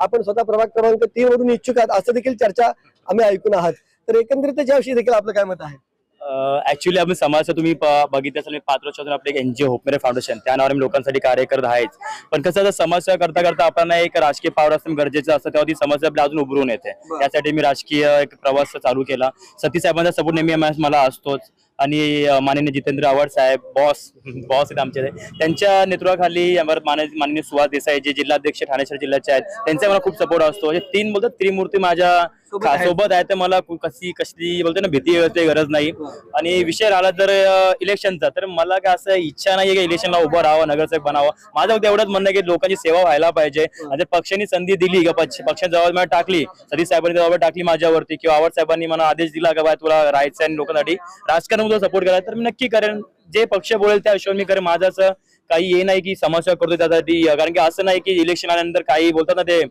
आपण स्वतः प्रभाग क्रमांक 3 मधून इच्छुक आहात असं देखील चर्चा आम्ही ऐकून आहात. तर एकंदरीत याविषयी देखील आपलं काय मत आहे? ऍक्च्युली आम्ही समाजाचं तुम्ही बघितलं असेल, मी 5 वर्षातून आपले एनजीओ होपमेरे फाउंडेशन त्या नावाने मी लोकांसाठी कार्य करत आहेच. पण कसं आता समाजसेवा करता करता आपल्याला एक राजकीय पावर असणं गरजेचं असतं, तेव्हा ती समस्या आपल्या अजून उभरून येते. त्यासाठी मी राजकीय एक प्रवास चालू केला. सतीश साहेबांचा सपोर्ट नेहमी मला असतोच. आणि माननीय जितेंद्र आव्हाड साहेब बॉस आहेत आमचे, त्यांच्या नेतृत्वाखाली माननीय सुहास देसाई जे जिल्हाध्यक्ष ठाणे शहर जिल्ह्याचे आहेत, त्यांचा मला खूप सपोर्ट असतो. म्हणजे 3 बोलतात त्रिमूर्ती माझ्या सोबत आहे, तर मला कसली बोलतो ना भीती वगैरे गरज नाही. आणि विषय राहिला जर इलेक्शनचा, तर मला काय असं इच्छा नाही की इलेक्शनला उभं राहावं, नगरसेवक बनावं. माझं फक्त एवढंच म्हणणं आहे की लोकांची सेवा व्हायला पाहिजे. आणि पक्षांनी संधी दिली का पक्षाने जबाबदारी टाकली, सतीश साहेबांनी जबाबदारी टाकली माझ्यावरती किंवा आव्हाड साहेबांनी मला आदेश दिला का बाय तुला राहायचं आणि लोकांसाठी राजकारणामध्ये सपोर्ट करायचा, तर मी नक्की करेन. जे पक्ष बोलेल त्या हिशोबाने मी करेन. माझं असं काही हे नाही की समस्या करतो त्यासाठी, कारण की असं नाही की इलेक्शन आल्यानंतर काही बोलतात ना ते